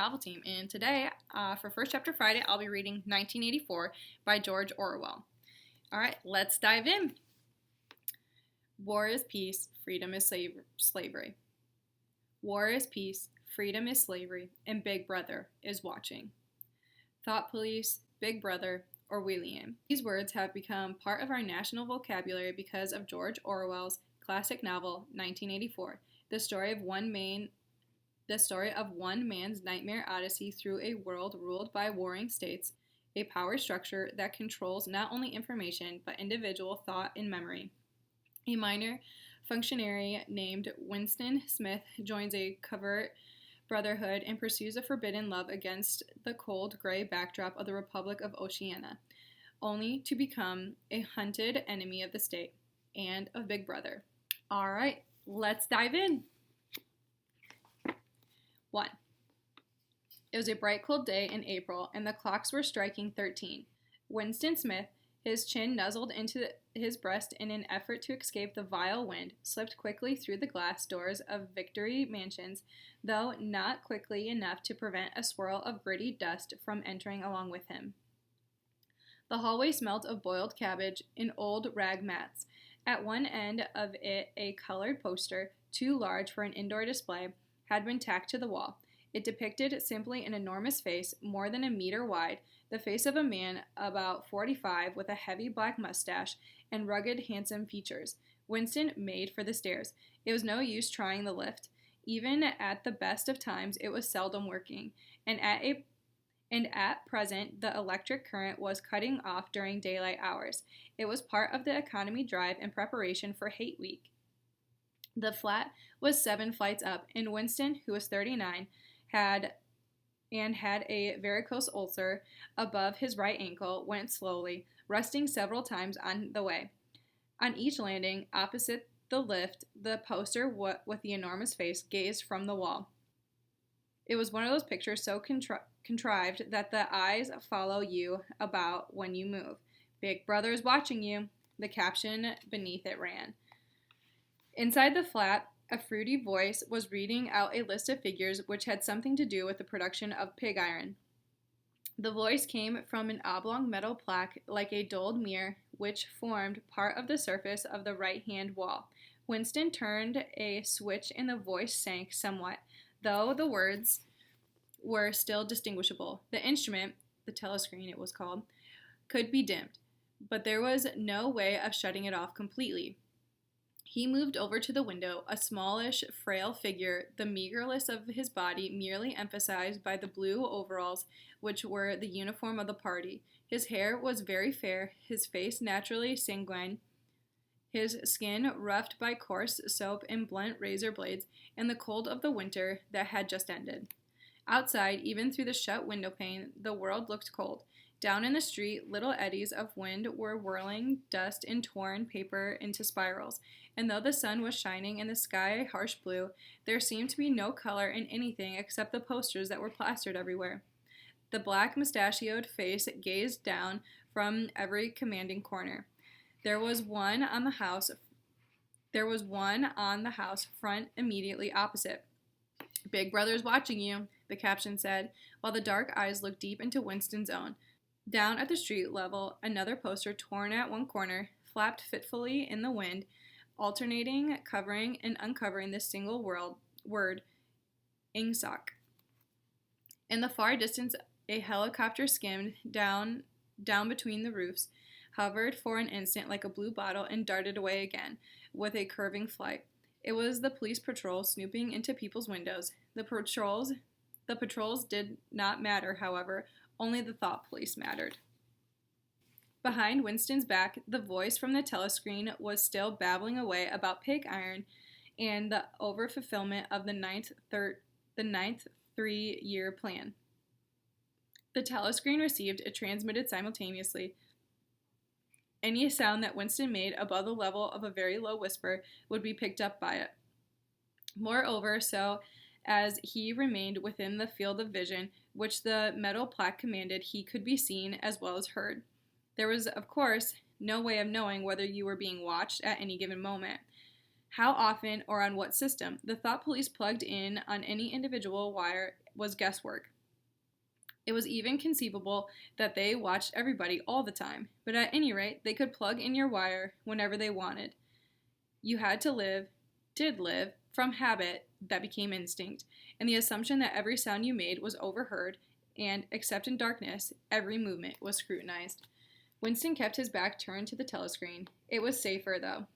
novel team, and today, for First Chapter Friday, I'll be reading 1984 by George Orwell. Alright, let's dive in. War is peace, freedom is slavery. War is peace, freedom is slavery, and Big Brother is watching. Thought police, Big Brother, Orwellian. These words have become part of our national vocabulary because of George Orwell's classic novel, 1984, the story of one man's nightmare odyssey through a world ruled by warring states, a power structure that controls not only information but individual thought and memory. A minor functionary named Winston Smith joins a covert brotherhood and pursues a forbidden love against the cold, gray backdrop of the Republic of Oceania, only to become a hunted enemy of the state and of Big Brother. All right, let's dive in. 1. It was a bright, cold day in April, and the clocks were striking 13. Winston Smith, his chin nuzzled into his breast in an effort to escape the vile wind, slipped quickly through the glass doors of Victory Mansions, though not quickly enough to prevent a swirl of gritty dust from entering along with him. The hallway smelt of boiled cabbage and old rag mats. At one end of it, a colored poster, too large for an indoor display, had been tacked to the wall. It depicted simply an enormous face, more than a meter wide, the face of a man about 45 with a heavy black mustache and rugged, handsome features. Winston made for the stairs. It was no use trying the lift. Even at the best of times, it was seldom working, and at present, the electric current was cutting off during daylight hours. It was part of the economy drive in preparation for Hate Week. The flat was 7 flights up, and Winston, who was 39, had a varicose ulcer above his right ankle, went slowly, resting several times on the way. On each landing, opposite the lift, the poster with the enormous face gazed from the wall. It was one of those pictures so contrived that the eyes follow you about when you move. Big Brother is watching you, the caption beneath it ran. Inside the flat, a fruity voice was reading out a list of figures which had something to do with the production of pig iron. The voice came from an oblong metal plaque like a dulled mirror which formed part of the surface of the right-hand wall. Winston turned a switch and the voice sank somewhat, though the words were still distinguishable. The instrument, the telescreen it was called, could be dimmed, but there was no way of shutting it off completely. He moved over to the window, a smallish, frail figure, the meagerness of his body merely emphasized by the blue overalls which were the uniform of the party. His hair was very fair, his face naturally sanguine, his skin roughed by coarse soap and blunt razor blades, and the cold of the winter that had just ended. Outside, even through the shut window pane, the world looked cold. Down in the street, little eddies of wind were whirling dust and torn paper into spirals, and though the sun was shining and the sky a harsh blue, there seemed to be no color in anything except the posters that were plastered everywhere. The black mustachioed face gazed down from every commanding corner. There was one on the house front immediately opposite. Big Brother's watching you, the caption said, while the dark eyes looked deep into Winston's own. Down at the street level, another poster torn at one corner flapped fitfully in the wind, alternating covering and uncovering the single word, Ingsoc. In the far distance, a helicopter skimmed down between the roofs, hovered for an instant like a blue bottle, and darted away again with a curving flight. It was the police patrol snooping into people's windows. The patrols did not matter, however. Only the thought police mattered. Behind Winston's back, the voice from the telescreen was still babbling away about pig iron and the overfulfillment of the ninth 3-year plan. The telescreen received and transmitted simultaneously. Any sound that Winston made above the level of a very low whisper would be picked up by it. Moreover, so as he remained within the field of vision which the metal plaque commanded, he could be seen as well as heard. There was, of course, no way of knowing whether you were being watched at any given moment. How often or on what system? The thought police plugged in on any individual wire was guesswork. It was even conceivable that they watched everybody all the time, but at any rate, they could plug in your wire whenever they wanted. You had to did live, from habit that became instinct, and the assumption that every sound you made was overheard, and, except in darkness, every movement was scrutinized. Winston kept his back turned to the telescreen. It was safer, though.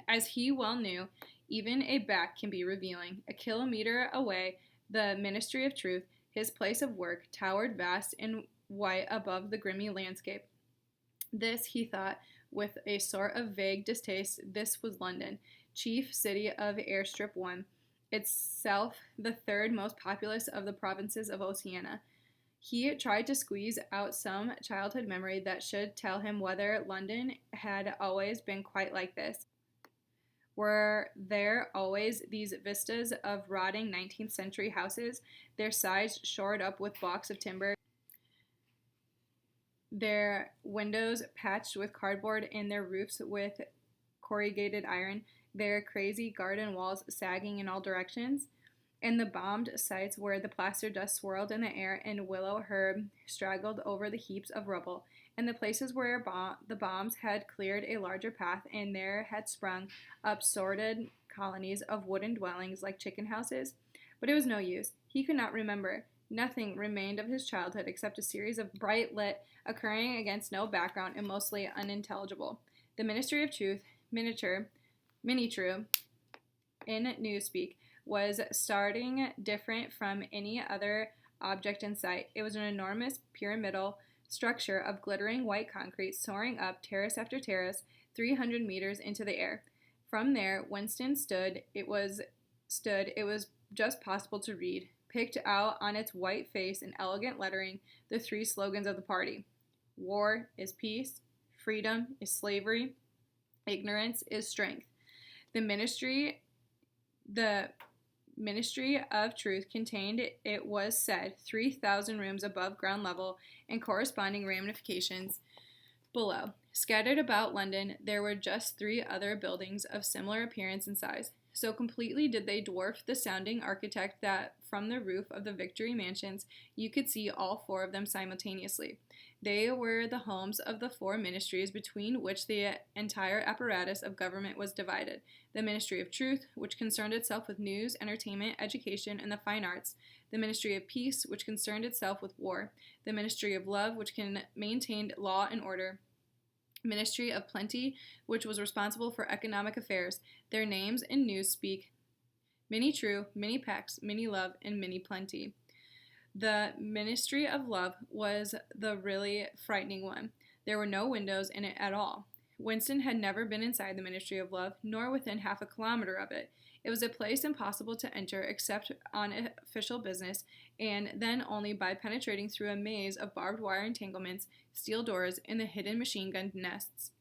As he well knew, even a back can be revealing. A kilometer away, the Ministry of Truth, his place of work, towered vast and white above the grimy landscape. This, he thought, with a sort of vague distaste, this was London, chief city of Airstrip 1, itself the third most populous of the provinces of Oceania. He tried to squeeze out some childhood memory that should tell him whether London had always been quite like this. Were there always these vistas of rotting 19th century houses, their sides shored up with blocks of timber, their windows patched with cardboard, and their roofs with corrugated iron, their crazy garden walls sagging in all directions, and the bombed sites where the plaster dust swirled in the air and willow herb straggled over the heaps of rubble, and the places where the bombs had cleared a larger path and there had sprung up sordid colonies of wooden dwellings like chicken houses. But it was no use. He could not remember. Nothing remained of his childhood except a series of bright lit, occurring against no background and mostly unintelligible. The Ministry of Truth, Mini-True, in Newspeak, was starting different from any other object in sight. It was an enormous pyramidal structure of glittering white concrete soaring up terrace after terrace 300 meters into the air. From there, Winston stood. It was just possible to read, picked out on its white face in elegant lettering, the three slogans of the party. War is peace, freedom is slavery, ignorance is strength. The Ministry of Truth contained, it was said, 3,000 rooms above ground level and corresponding ramifications below. Scattered about London, there were just 3 other buildings of similar appearance and size. So completely did they dwarf the sounding architect that from the roof of the Victory Mansions you could see all 4 of them simultaneously. They were the homes of the 4 ministries between which the entire apparatus of government was divided. The Ministry of Truth, which concerned itself with news, entertainment, education, and the fine arts. The Ministry of Peace, which concerned itself with war. The Ministry of Love, which maintained law and order. Ministry of Plenty, which was responsible for economic affairs. Their names in Newspeak: Mini-True, Mini-Pex, Mini-Love, and Mini-Plenty. The Ministry of Love was the really frightening one. There were no windows in it at all. Winston had never been inside the Ministry of Love, nor within half a kilometer of it. It was a place impossible to enter except on official business, and then only by penetrating through a maze of barbed wire entanglements, steel doors, and the hidden machine gun nests.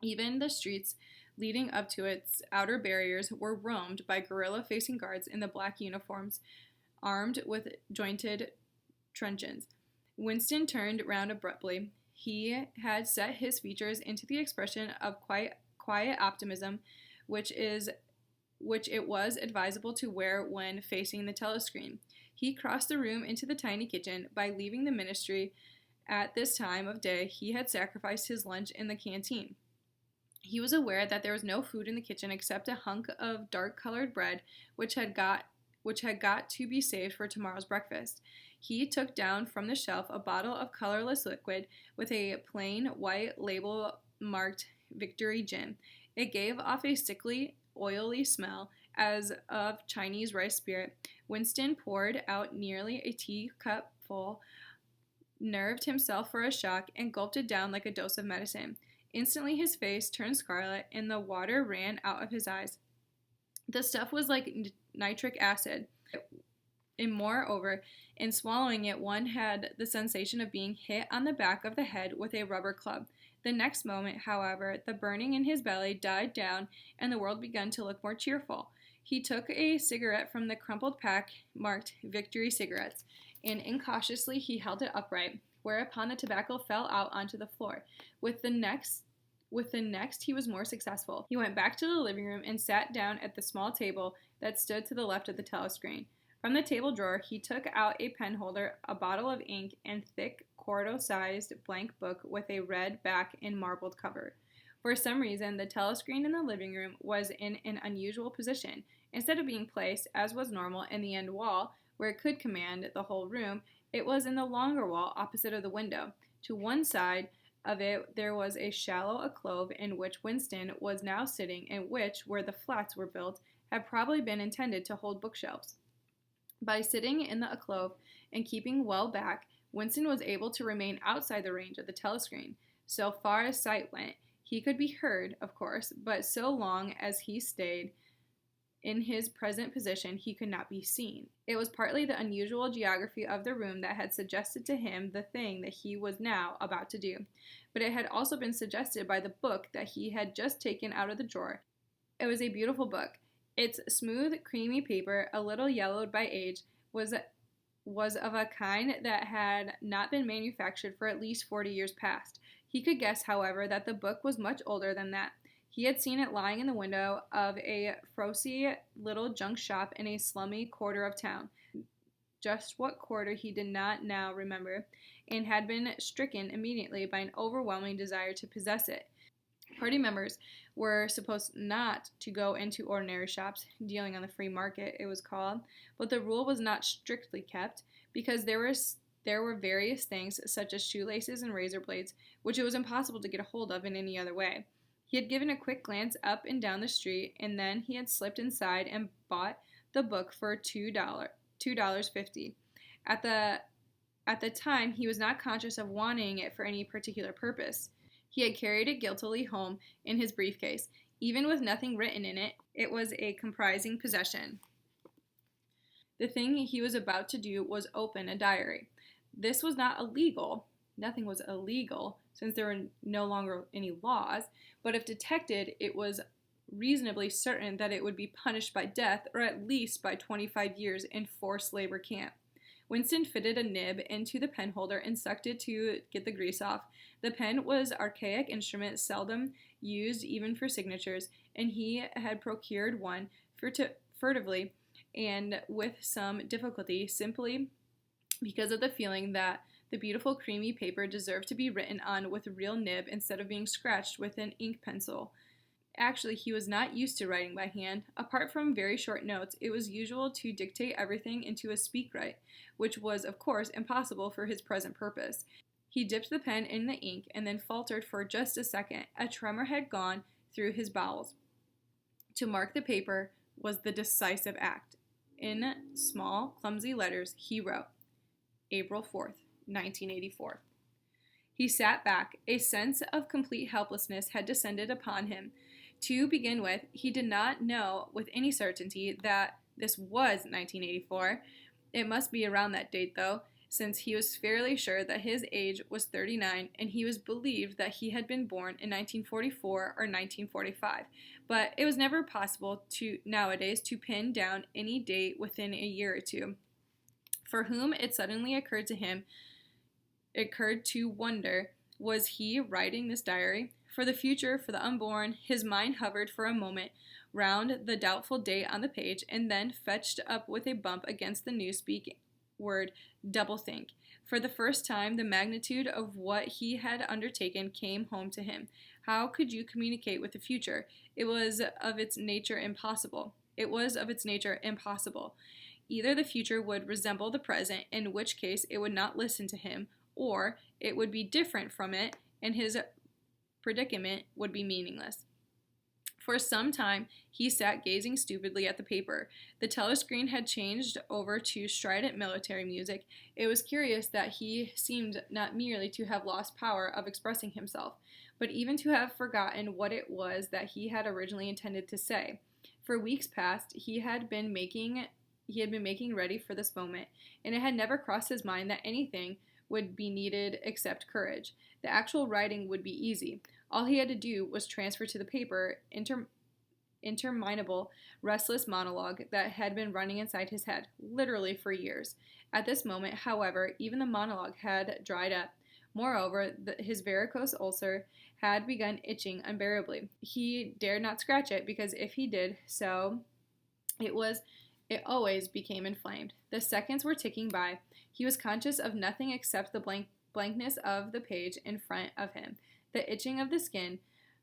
Even the streets leading up to its outer barriers were roamed by guerrilla-facing guards in the black uniforms, armed with jointed truncheons. Winston turned round abruptly. He had set his features into the expression of quiet optimism, which it was advisable to wear when facing the telescreen. He crossed the room into the tiny kitchen. By leaving the ministry at this time of day, he had sacrificed his lunch in the canteen. He was aware that there was no food in the kitchen except a hunk of dark-colored bread, which had got to be saved for tomorrow's breakfast. He took down from the shelf a bottle of colorless liquid with a plain white label marked Victory Gin. It gave off a sickly, oily smell as of Chinese rice spirit. Winston poured out nearly a teacup full, nerved himself for a shock, and gulped it down like a dose of medicine. Instantly his face turned scarlet and the water ran out of his eyes. The stuff was like nitric acid, and moreover, in swallowing it, one had the sensation of being hit on the back of the head with a rubber club. The next moment, however, the burning in his belly died down, and the world began to look more cheerful. He took a cigarette from the crumpled pack marked Victory Cigarettes, and incautiously he held it upright, whereupon the tobacco fell out onto the floor. With the next, he was more successful. He went back to the living room and sat down at the small table that stood to the left of the telescreen. From the table drawer, he took out a pen holder, a bottle of ink, and thick, quarto-sized blank book with a red back and marbled cover. For some reason, the telescreen in the living room was in an unusual position. Instead of being placed, as was normal, in the end wall, where it could command the whole room, it was in the longer wall opposite of the window. To one side of it there was a shallow alcove in which Winston was now sitting, and which, where the flats were built, had probably been intended to hold bookshelves. By sitting in the alcove and keeping well back, Winston was able to remain outside the range of the telescreen. So far as sight went, he could be heard, of course, but so long as he stayed in his present position, he could not be seen. It was partly the unusual geography of the room that had suggested to him the thing that he was now about to do, but it had also been suggested by the book that he had just taken out of the drawer. It was a beautiful book. Its smooth, creamy paper, a little yellowed by age, was of a kind that had not been manufactured for at least 40 years past. He could guess, however, that the book was much older than that. He had seen it lying in the window of a frosty little junk shop in a slummy quarter of town. Just what quarter he did not now remember, and had been stricken immediately by an overwhelming desire to possess it. Party members were supposed not to go into ordinary shops, dealing on the free market, it was called, but the rule was not strictly kept, because there were various things, such as shoelaces and razor blades, which it was impossible to get a hold of in any other way. He had given a quick glance up and down the street, and then he had slipped inside and bought the book for $2.50. At the time, he was not conscious of wanting it for any particular purpose. He had carried it guiltily home in his briefcase. Even with nothing written in it, it was a comprising possession. The thing he was about to do was open a diary. This was not illegal. Nothing was illegal, since there were no longer any laws, but if detected, it was reasonably certain that it would be punished by death, or at least by 25 years in forced labor camp. Winston fitted a nib into the pen holder and sucked it to get the grease off. The pen was an archaic instrument seldom used even for signatures, and he had procured one furtively and with some difficulty, simply because of the feeling that the beautiful creamy paper deserved to be written on with a real nib instead of being scratched with an ink pencil. Actually, he was not used to writing by hand. Apart from very short notes, it was usual to dictate everything into a speak-write, which was, of course, impossible for his present purpose. He dipped the pen in the ink and then faltered for just a second. A tremor had gone through his bowels. To mark the paper was the decisive act. In small, clumsy letters, he wrote, April 4th, 1984. He sat back. A sense of complete helplessness had descended upon him. To begin with, he did not know with any certainty that this was 1984. It must be around that date, though, since he was fairly sure that his age was 39, and he was believed that he had been born in 1944 or 1945. But it was never possible nowadays to pin down any date within a year or two. For whom it suddenly occurred to wonder, was he writing this diary? For the future, for the unborn, his mind hovered for a moment round the doubtful date on the page, and then fetched up with a bump against the newspeak word, doublethink. For the first time, the magnitude of what he had undertaken came home to him. How could you communicate with the future? It was of its nature impossible. Either the future would resemble the present, in which case it would not listen to him, or it would be different from it, and his predicament would be meaningless. For some time, he sat gazing stupidly at the paper. The telescreen had changed over to strident military music. It was curious that he seemed not merely to have lost power of expressing himself, but even to have forgotten what it was that he had originally intended to say. For weeks past, he had been making ready for this moment, and it had never crossed his mind that anything would be needed except courage. The actual writing would be easy. All he had to do was transfer to the paper interminable, restless monologue that had been running inside his head, literally for years. At this moment, however, even the monologue had dried up. Moreover, his varicose ulcer had begun itching unbearably. He dared not scratch it, because if he did so, it It always became inflamed. The seconds were ticking by. He was conscious of nothing except the blankness of the page in front of him, the itching of the skin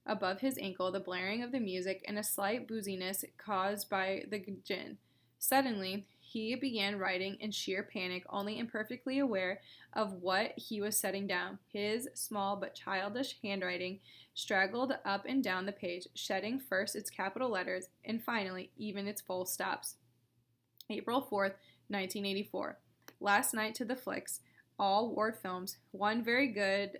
above his ankle, the blaring of the music, and a slight booziness caused by the gin. Suddenly, he began writing in sheer panic, only imperfectly aware of what he was setting down. His small but childish handwriting straggled up and down the page, shedding first its capital letters and finally even its full stops. April 4th, 1984. Last night to the flicks. All war films. One very good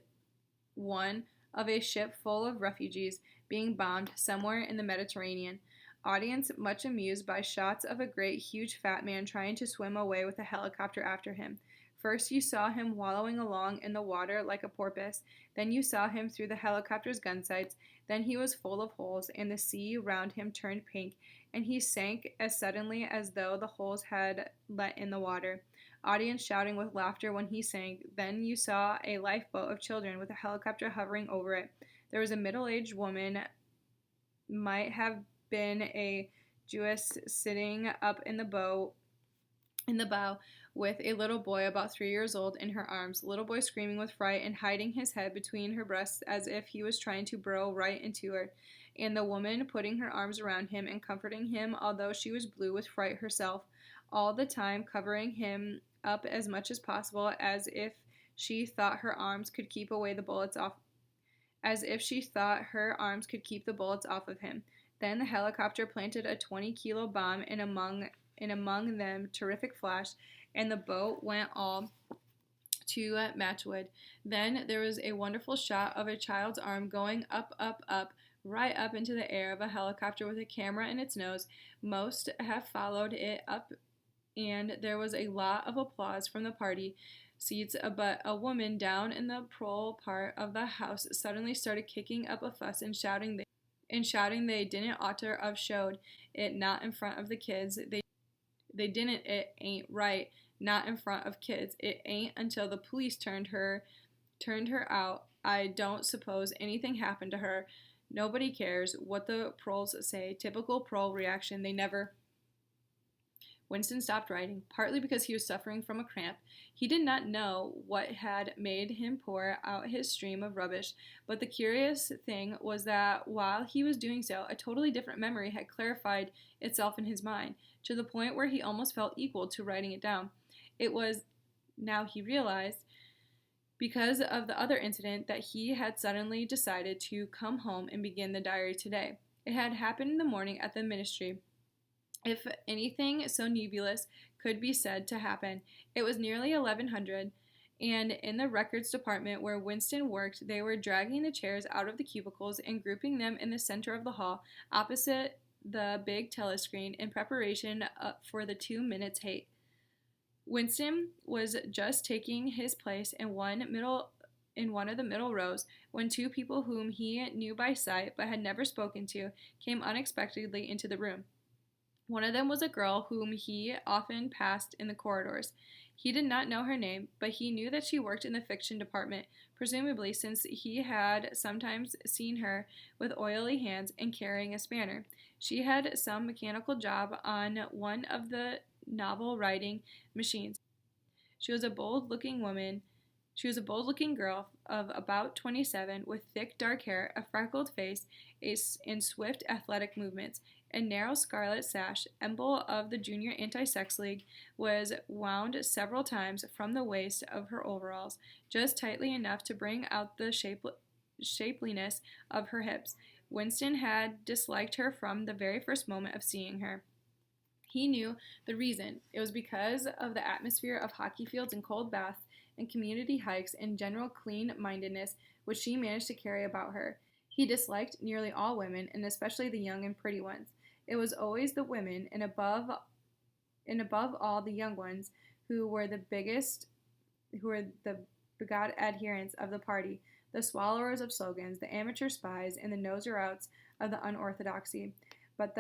one of a ship full of refugees being bombed somewhere in the Mediterranean. Audience much amused by shots of a great huge fat man trying to swim away with a helicopter after him. First you saw him wallowing along in the water like a porpoise, then you saw him through the helicopter's gun sights, then he was full of holes, and the sea round him turned pink, and he sank as suddenly as though the holes had let in the water. Audience shouting with laughter when he sank. Then you saw a lifeboat of children with a helicopter hovering over it. There was a middle-aged woman, might have been a Jewess, sitting up in the bow with a little boy about 3 years old in her arms, little boy screaming with fright and hiding his head between her breasts as if he was trying to burrow right into her, and the woman putting her arms around him and comforting him, although she was blue with fright herself, all the time covering him up as much as possible, as if she thought her arms could keep away the bullets off of him. Then the helicopter planted a 20-kilo bomb, and among them terrific flash, and the boat went all to matchwood. Then there was a wonderful shot of a child's arm going up, up, up, right up into the air of a helicopter with a camera in its nose. Most have followed it up, and there was a lot of applause from the party seats, but a woman down in the prowl part of the house suddenly started kicking up a fuss and shouting they didn't oughter of showed it, not in front of the kids. They didn't, it ain't right, not in front of kids. It ain't until the police turned her out. I don't suppose anything happened to her. Nobody cares what the proles say. Typical prole reaction. They never. Winston stopped writing, partly because he was suffering from a cramp. He did not know what had made him pour out his stream of rubbish, but the curious thing was that while he was doing so, a totally different memory had clarified itself in his mind, to the point where he almost felt equal to writing it down. It was, now he realized, because of the other incident that he had suddenly decided to come home and begin the diary today. It had happened in the morning at the ministry. If anything so nebulous could be said to happen, it was nearly 1100, and in the records department where Winston worked, they were dragging the chairs out of the cubicles and grouping them in the center of the hall, opposite the big telescreen, in preparation for the 2 minutes hate. Winston was just taking his place in one of the middle rows when two people whom he knew by sight but had never spoken to came unexpectedly into the room. One of them was a girl whom he often passed in the corridors. He did not know her name, but he knew that she worked in the fiction department, presumably since he had sometimes seen her with oily hands and carrying a spanner. She had some mechanical job on one of the novel-writing machines. She was a bold-looking girl of about 27, with thick dark hair, a freckled face, and swift athletic movements. A narrow scarlet sash, emblem of the Junior Anti-Sex League, was wound several times from the waist of her overalls, just tightly enough to bring out the shapeliness of her hips. Winston had disliked her from the very first moment of seeing her. He knew the reason. It was because of the atmosphere of hockey fields and cold baths and community hikes and general clean-mindedness which she managed to carry about her. He disliked nearly all women, and especially the young and pretty ones. It was always the women, and above all the young ones, who were the bigot adherents of the party, the swallowers of slogans, the amateur spies, and the noser-outs of the unorthodoxy. But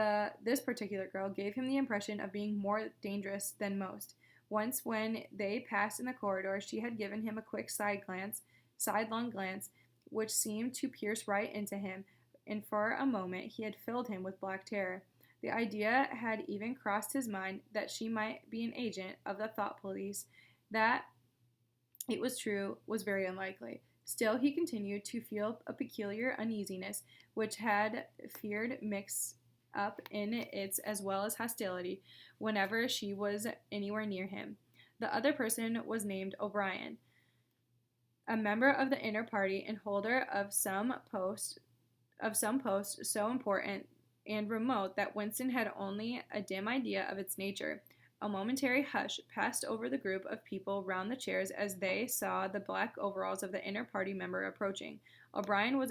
this particular girl gave him the impression of being more dangerous than most. Once when they passed in the corridor, she had given him a quick sidelong glance, which seemed to pierce right into him, and for a moment he had filled him with black terror. The idea had even crossed his mind that she might be an agent of the thought police. That it was true was very unlikely. Still, he continued to feel a peculiar uneasiness, which had feared mixed up in its as well as hostility whenever she was anywhere near him. The other person was named O'Brien, a member of the inner party and holder of some post so important and remote that Winston had only a dim idea of its nature. A momentary hush passed over the group of people round the chairs as they saw the black overalls of the inner party member approaching. O'Brien was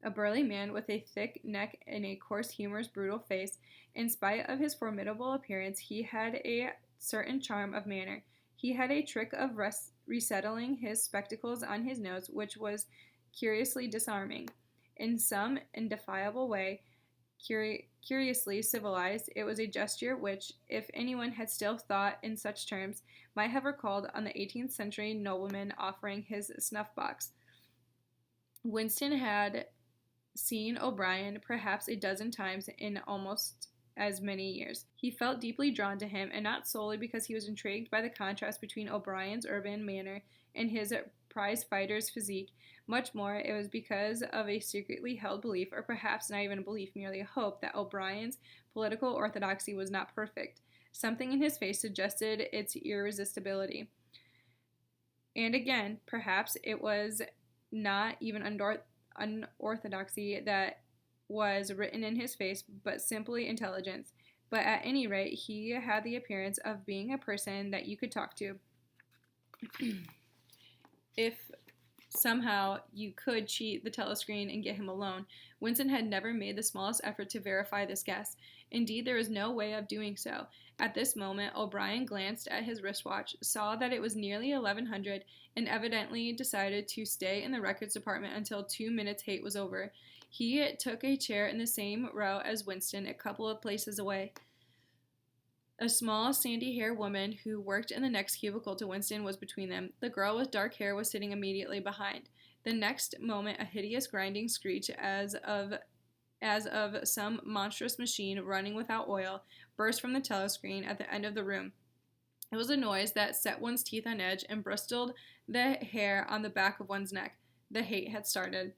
a burly man with a thick neck and a coarse, humorous, brutal face. In spite of his formidable appearance, he had a certain charm of manner. He had a trick of resettling his spectacles on his nose, which was curiously disarming. In some indefinable way, curiously civilized, it was a gesture which, if anyone had still thought in such terms, might have recalled on the 18th century nobleman offering his snuff-box. Winston had seen O'Brien perhaps a dozen times in almost as many years. He felt deeply drawn to him, and not solely because he was intrigued by the contrast between O'Brien's urban manner and his prize-fighter's physique. Much more, it was because of a secretly held belief, or perhaps not even a belief, merely a hope, that O'Brien's political orthodoxy was not perfect. Something in his face suggested its irresistibility. And again, perhaps it was not even unorthodoxy that was written in his face, but simply intelligence. But at any rate, he had the appearance of being a person that you could talk to. If somehow you could cheat the telescreen and get him alone, Winston had never made the smallest effort to verify this guess. Indeed, there was no way of doing so. At this moment, O'Brien glanced at his wristwatch, saw that it was nearly 1100, and evidently decided to stay in the records department until 2 minutes 8 was over. He took a chair in the same row as Winston, a couple of places away. A small, sandy-haired woman who worked in the next cubicle to Winston was between them. The girl with dark hair was sitting immediately behind. The next moment, a hideous grinding screech, as of some monstrous machine running without oil, burst from the telescreen at the end of the room. It was a noise that set one's teeth on edge and bristled the hair on the back of one's neck. The hate had started.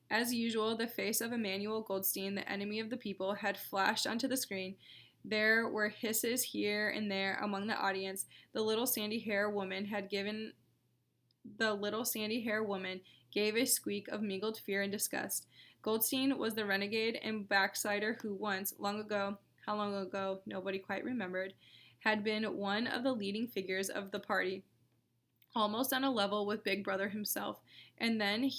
As usual, the face of Emmanuel Goldstein, the enemy of the people, had flashed onto the screen. There were hisses here and there among the audience. The little sandy-haired woman gave a squeak of mingled fear and disgust. Goldstein was the renegade and backslider who once, long ago, how long ago, nobody quite remembered, had been one of the leading figures of the party, almost on a level with Big Brother himself, and then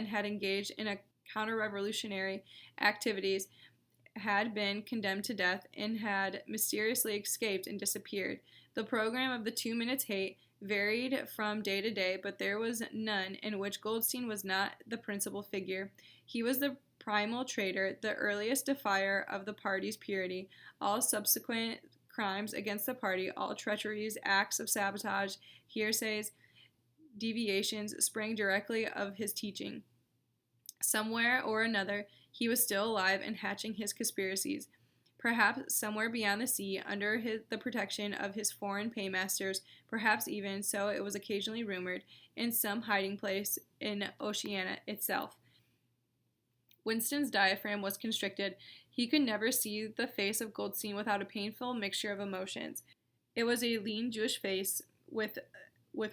had engaged in a counter-revolutionary activities, had been condemned to death, and had mysteriously escaped and disappeared. The program of the 2 minutes hate varied from day to day, but there was none in which Goldstein was not the principal figure. He was the primal traitor, the earliest defier of the party's purity. All subsequent crimes against the party, all treacheries, acts of sabotage, hearsays, deviations, sprang directly of his teaching. Somewhere or another, he was still alive and hatching his conspiracies. Perhaps somewhere beyond the sea, under the protection of his foreign paymasters, perhaps even, so it was occasionally rumored, in some hiding place in Oceania itself. Winston's diaphragm was constricted. He could never see the face of Goldstein without a painful mixture of emotions. It was a lean Jewish face with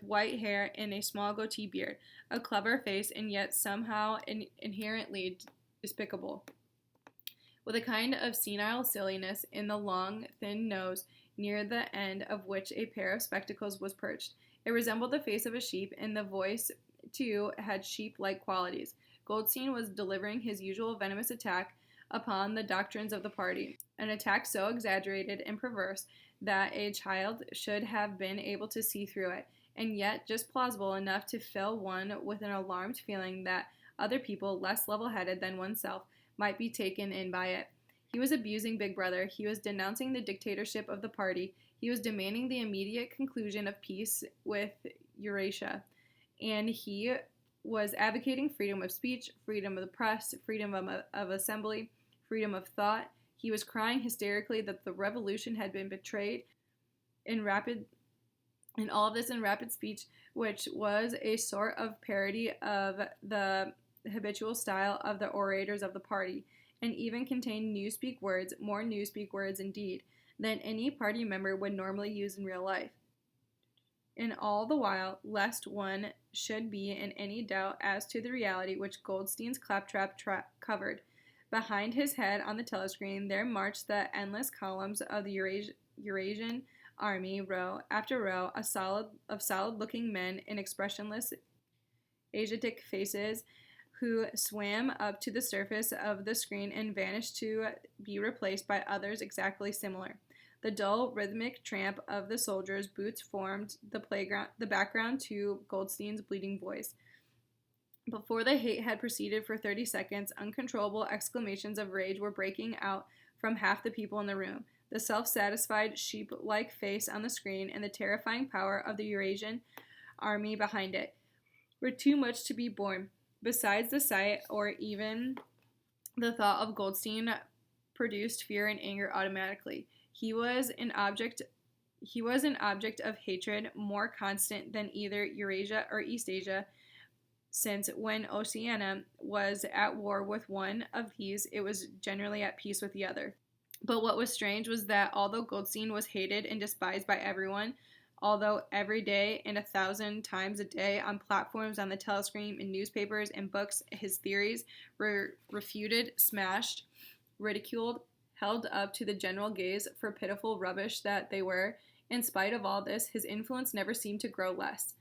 white hair and a small goatee beard, a clever face, and yet somehow inherently despicable, with a kind of senile silliness in the long, thin nose, near the end of which a pair of spectacles was perched. It resembled the face of a sheep, and the voice, too, had sheep-like qualities. Goldstein was delivering his usual venomous attack upon the doctrines of the party, an attack so exaggerated and perverse that a child should have been able to see through it, and yet just plausible enough to fill one with an alarmed feeling that other people, less level-headed than oneself, might be taken in by it. He was abusing Big Brother. He was denouncing the dictatorship of the party. He was demanding the immediate conclusion of peace with Eurasia. And he was advocating freedom of speech, freedom of the press, freedom of assembly, freedom of thought. He was crying hysterically that the revolution had been betrayed in all of this in rapid speech, which was a sort of parody of the habitual style of the orators of the party, and even contained newspeak words, more newspeak words indeed, than any party member would normally use in real life. And all the while, lest one should be in any doubt as to the reality which Goldstein's claptrap covered, behind his head on the telescreen there marched the endless columns of the Eurasian army, row after row, of solid-looking men in expressionless Asiatic faces, who swam up to the surface of the screen and vanished to be replaced by others exactly similar. The dull, rhythmic tramp of the soldiers' boots formed the background to Goldstein's bleeding voice. Before the hate had proceeded for 30 seconds, uncontrollable exclamations of rage were breaking out from half the people in the room. The self-satisfied, sheep-like face on the screen and the terrifying power of the Eurasian army behind it were too much to be borne. Besides, the sight, or even the thought of Goldstein, produced fear and anger automatically. He was an object of hatred more constant than either Eurasia or East Asia, since when Oceania was at war with one of these, it was generally at peace with the other. But what was strange was that although Goldstein was hated and despised by everyone, although every day and 1,000 times a day on platforms, on the telescreen, in newspapers and books, his theories were refuted, smashed, ridiculed, held up to the general gaze for pitiful rubbish that they were, in spite of all this, his influence never seemed to grow less.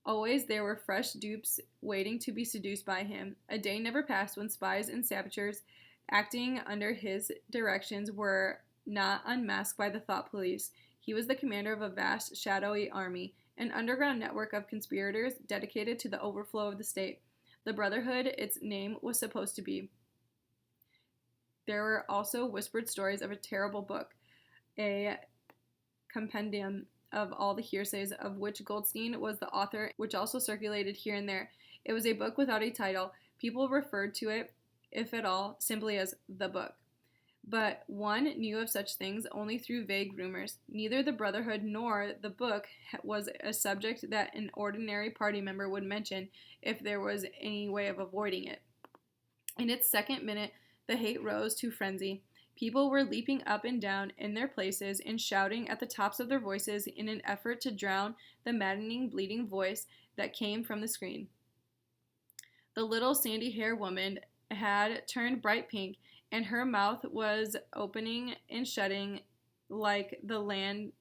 Always there were fresh dupes waiting to be seduced by him. A day never passed when spies and saboteurs acting under his directions were not unmasked by the thought police. He was the commander of a vast, shadowy army, an underground network of conspirators dedicated to the overflow of the state. The Brotherhood, its name was supposed to be. There were also whispered stories of a terrible book, a compendium of all the hearsays of which Goldstein was the author, which also circulated here and there. It was a book without a title. People referred to it, if at all, simply as the book. But one knew of such things only through vague rumors. Neither the Brotherhood nor the book was a subject that an ordinary party member would mention if there was any way of avoiding it. In its second minute, the hate rose to frenzy. People were leaping up and down in their places and shouting at the tops of their voices in an effort to drown the maddening, bleeding voice that came from the screen. The little sandy-haired woman had turned bright pink, and her mouth was opening and shutting like that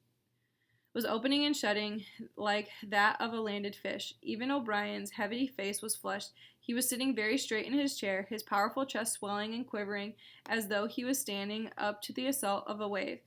of a landed fish. Even O'Brien's heavy face was flushed. He was sitting very straight in his chair, his powerful chest swelling and quivering as though he was standing up to the assault of a wave.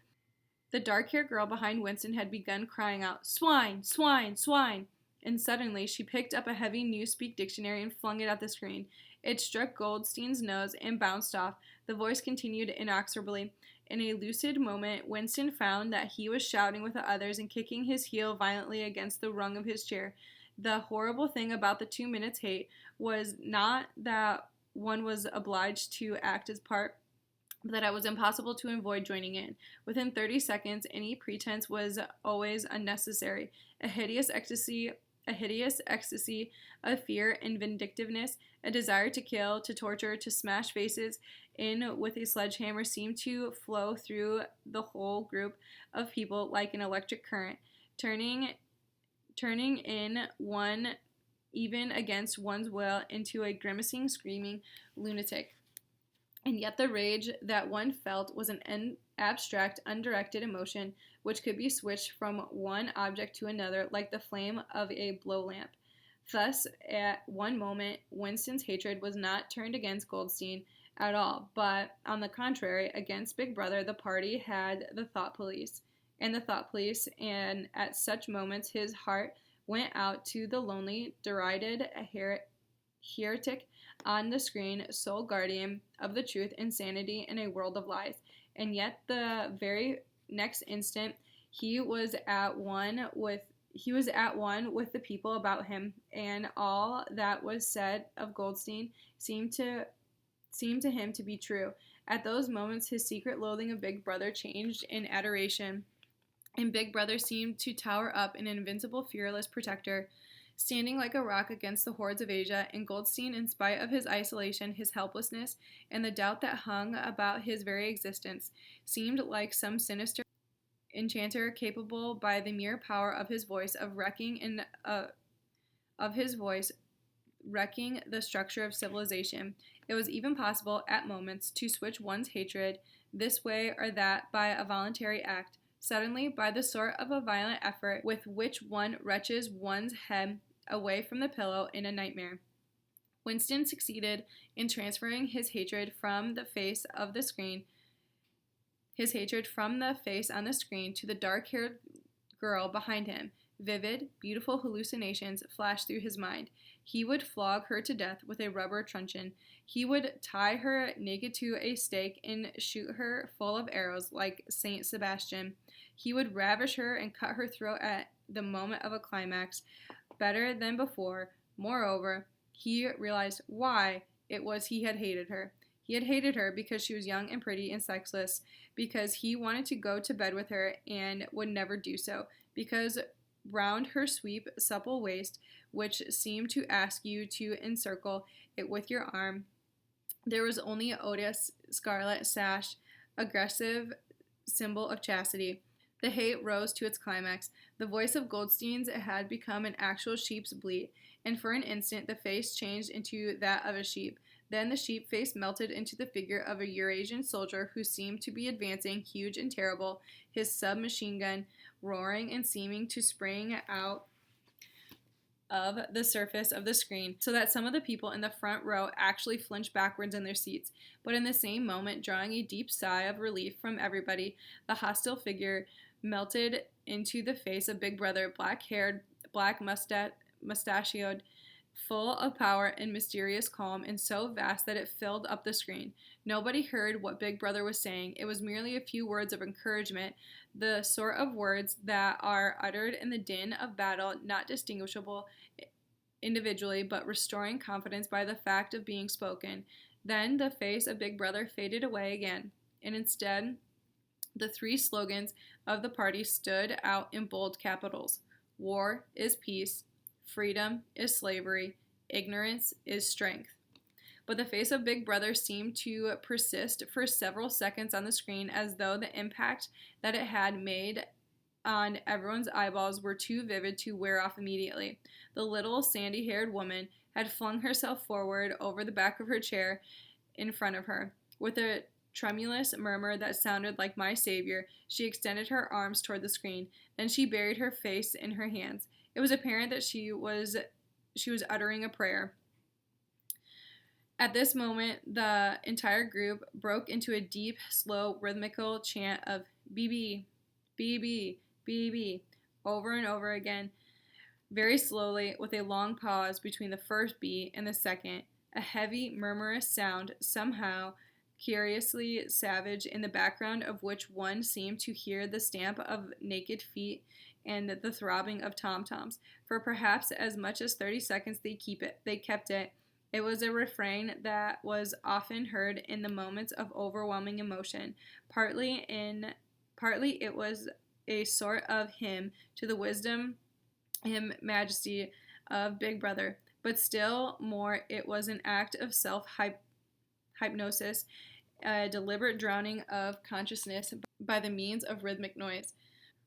The dark-haired girl behind Winston had begun crying out, "Swine! Swine! Swine!" And suddenly she picked up a heavy Newspeak dictionary and flung it at the screen. It struck Goldstein's nose and bounced off. The voice continued inexorably. In a lucid moment, Winston found that he was shouting with the others and kicking his heel violently against the rung of his chair. The horrible thing about the 2 minutes hate was not that one was obliged to act his part, but that it was impossible to avoid joining in. Within 30 seconds, any pretense was always unnecessary. A hideous ecstasy of fear and vindictiveness, a desire to kill, to torture, to smash faces in with a sledgehammer seemed to flow through the whole group of people like an electric current, turning in one, even against one's will, into a grimacing, screaming lunatic. And yet the rage that one felt was an abstract, undirected emotion which could be switched from one object to another like the flame of a blow lamp. Thus, at one moment, Winston's hatred was not turned against Goldstein at all, but, on the contrary, against Big Brother, the party had the thought police. And at such moments his heart went out to the lonely, derided heretic on the screen, sole guardian of the truth and sanity in a world of lies. And yet the very next instant he was at one with the people about him, and all that was said of Goldstein seemed to him to be true. At those moments, his secret loathing of Big Brother changed in adoration, and Big Brother seemed to tower up an invincible, fearless protector, standing like a rock against the hordes of Asia. And Goldstein, in spite of his isolation, his helplessness, and the doubt that hung about his very existence, seemed like some sinister enchanter capable, by the mere power of his voice, of wrecking the structure of civilization. It was even possible, at moments, to switch one's hatred this way or that by a voluntary act, suddenly, by the sort of a violent effort with which one wrenches one's head away from the pillow in a nightmare. Winston succeeded in transferring his hatred from the face on the screen to the dark-haired girl behind him. Vivid, beautiful hallucinations flashed through his mind. He would flog her to death with a rubber truncheon. He would tie her naked to a stake and shoot her full of arrows like Saint Sebastian. He would ravish her and cut her throat at the moment of a climax. Better than before, moreover, he realized why it was he had hated her. He had hated her because she was young and pretty and sexless, because he wanted to go to bed with her and would never do so, because round her sweet, supple waist, which seemed to ask you to encircle it with your arm, there was only an odious scarlet sash, aggressive symbol of chastity. The hate rose to its climax. The voice of Goldstein's had become an actual sheep's bleat, and for an instant the face changed into that of a sheep. Then the sheep face melted into the figure of a Eurasian soldier who seemed to be advancing, huge and terrible, his submachine gun roaring and seeming to spring out of the surface of the screen, so that some of the people in the front row actually flinched backwards in their seats. But in the same moment, drawing a deep sigh of relief from everybody, the hostile figure melted into the face of Big Brother, black-haired, black-mustachioed, full of power and mysterious calm, and so vast that it filled up the screen. Nobody heard what Big Brother was saying. It was merely a few words of encouragement, the sort of words that are uttered in the din of battle, not distinguishable individually, but restoring confidence by the fact of being spoken. Then the face of Big Brother faded away again, and instead the three slogans of the party stood out in bold capitals. War is peace. Freedom is slavery. Ignorance is strength. But the face of Big Brother seemed to persist for several seconds on the screen, as though the impact that it had made on everyone's eyeballs were too vivid to wear off immediately. The little sandy-haired woman had flung herself forward over the back of her chair in front of her. With a tremulous murmur that sounded like "My Savior," she extended her arms toward the screen. Then she buried her face in her hands. It was apparent that she was uttering a prayer. At this moment, the entire group broke into a deep, slow, rhythmical chant of BB, BB, BB, over and over again, very slowly, with a long pause between the first B and the second, a heavy, murmurous sound, somehow curiously savage, in the background of which one seemed to hear the stamp of naked feet and the throbbing of tom-toms. For perhaps as much as 30 seconds they kept it. It was a refrain that was often heard in the moments of overwhelming emotion. Partly it was a sort of hymn to the wisdom and majesty of Big Brother, but still more it was an act of self-hypnosis, a deliberate drowning of consciousness by the means of rhythmic noise.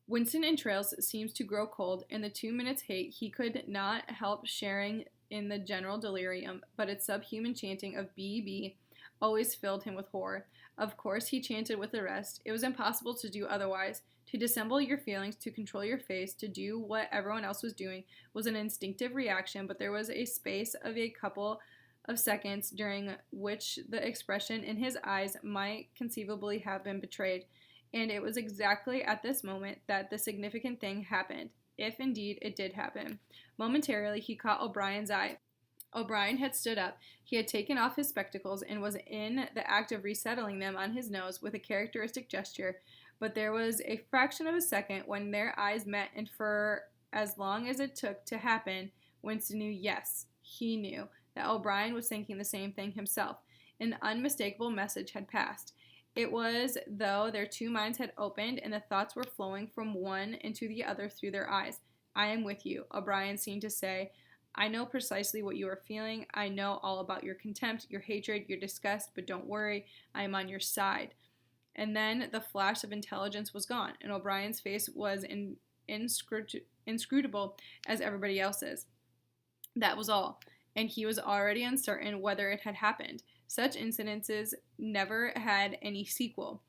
Winston and Trails seemed to grow cold. In the 2 minutes' hate, he could not help sharing in the general delirium, but its subhuman chanting of B.B. always filled him with horror. Of course, he chanted with the rest. It was impossible to do otherwise. To dissemble your feelings, to control your face, to do what everyone else was doing, was an instinctive reaction, but there was a space of a couple of seconds during which the expression in his eyes might conceivably have been betrayed. And it was exactly at this moment that the significant thing happened, if indeed it did happen. Momentarily, he caught O'Brien's eye. O'Brien had stood up. He had taken off his spectacles and was in the act of resettling them on his nose with a characteristic gesture. But there was a fraction of a second when their eyes met, and for as long as it took to happen, Winston knew, yes, he knew, that O'Brien was thinking the same thing himself. An unmistakable message had passed. It was though their two minds had opened and the thoughts were flowing from one into the other through their eyes. I am with you, O'Brien seemed to say. I know precisely what you are feeling. I know all about your contempt, your hatred, your disgust, but don't worry, I am on your side. And then the flash of intelligence was gone, and O'Brien's face was inscrutable as everybody else's. That was all, and he was already uncertain whether it had happened. Such incidences never had any sequel.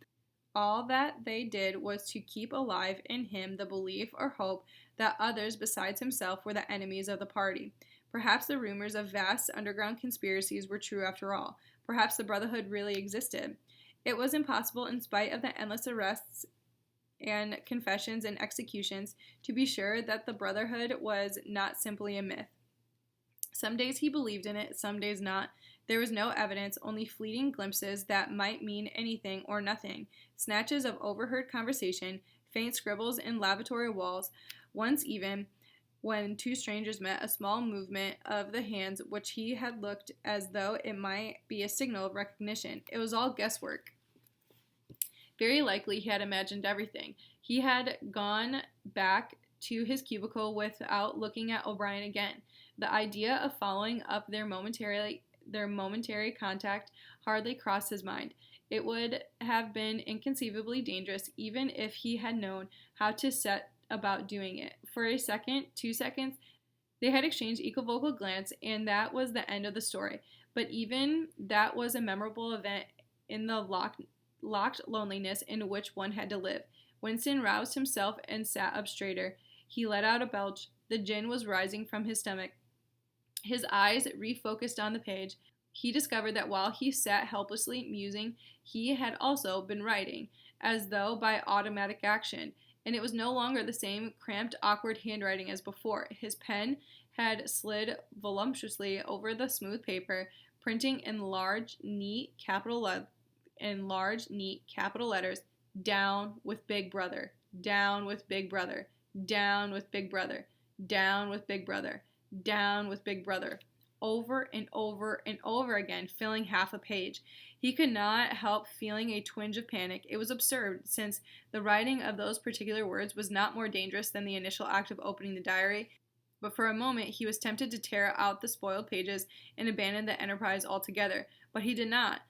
All that they did was to keep alive in him the belief or hope that others besides himself were the enemies of the party. Perhaps the rumors of vast underground conspiracies were true after all. Perhaps the Brotherhood really existed. It was impossible, in spite of the endless arrests and confessions and executions, to be sure that the Brotherhood was not simply a myth. Some days he believed in it, some days not. There was no evidence, only fleeting glimpses that might mean anything or nothing, snatches of overheard conversation, faint scribbles in lavatory walls, once even, when two strangers met, a small movement of the hands which he had looked as though it might be a signal of recognition. It was all guesswork. Very likely he had imagined everything. He had gone back to his cubicle without looking at O'Brien again. The idea of following up their momentary contact hardly crossed his mind. It would have been inconceivably dangerous even if he had known how to set about doing it. For a second, 2 seconds, they had exchanged equivocal glance, and that was the end of the story. But even that was a memorable event in the locked loneliness in which one had to live. Winston roused himself and sat up straighter. He let out a belch. The gin was rising from his stomach. His eyes refocused on the page. He discovered that while he sat helplessly musing, he had also been writing, as though by automatic action, and it was no longer the same cramped, awkward handwriting as before. His pen had slid voluptuously over the smooth paper, printing in large, neat capital letters, "Down with Big Brother, down with Big Brother, down with Big Brother, down with Big Brother, down with Big Brother," over and over and over again, filling half a page. He could not help feeling a twinge of panic. It was absurd, since the writing of those particular words was not more dangerous than the initial act of opening the diary. But for a moment he was tempted to tear out the spoiled pages and abandon the enterprise altogether. But he did not,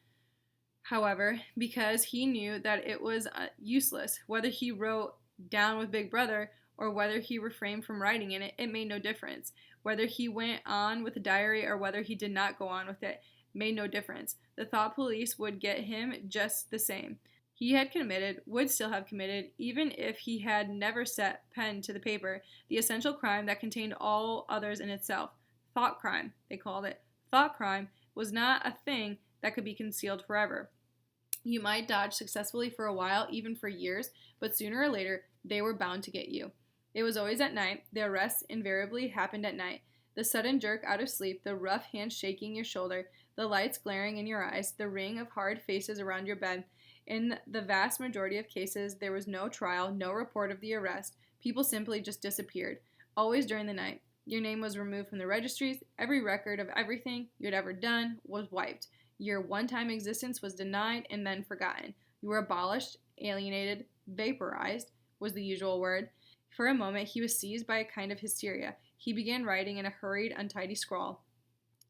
however, because he knew that it was useless. Whether he wrote "Down with Big Brother" or whether he refrained from writing in it, it made no difference. Whether he went on with the diary or whether he did not go on with it made no difference. The thought police would get him just the same. He had committed, would still have committed, even if he had never set pen to the paper, the essential crime that contained all others in itself. Thought crime, they called it. Thought crime was not a thing that could be concealed forever. You might dodge successfully for a while, even for years, but sooner or later, they were bound to get you. It was always at night. The arrests invariably happened at night. The sudden jerk out of sleep, the rough hand shaking your shoulder, the lights glaring in your eyes, the ring of hard faces around your bed. In the vast majority of cases, there was no trial, no report of the arrest. People simply just disappeared, always during the night. Your name was removed from the registries. Every record of everything you had ever done was wiped. Your one-time existence was denied and then forgotten. You were abolished, alienated, vaporized was the usual word. For a moment, he was seized by a kind of hysteria. He began writing in a hurried, untidy scrawl.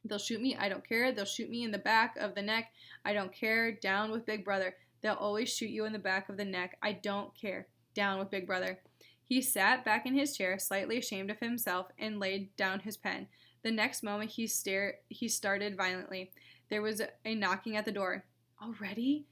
"They'll shoot me, I don't care. They'll shoot me in the back of the neck, I don't care. Down with Big Brother. They'll always shoot you in the back of the neck, I don't care. Down with Big Brother." He sat back in his chair, slightly ashamed of himself, and laid down his pen. The next moment he started violently. There was a knocking at the door. Already?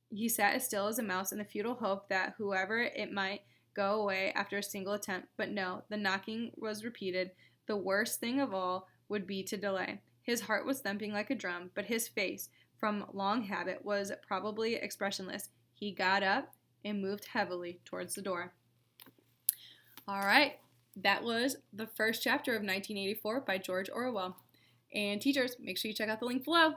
He sat as still as a mouse in the futile hope that whoever it might go away after a single attempt. But no, the knocking was repeated. The worst thing of all would be to delay. His heart was thumping like a drum, but his face, from long habit, was probably expressionless. He got up and moved heavily towards the door. All right, that was the first chapter of 1984 by George Orwell. And teachers, make sure you check out the link below.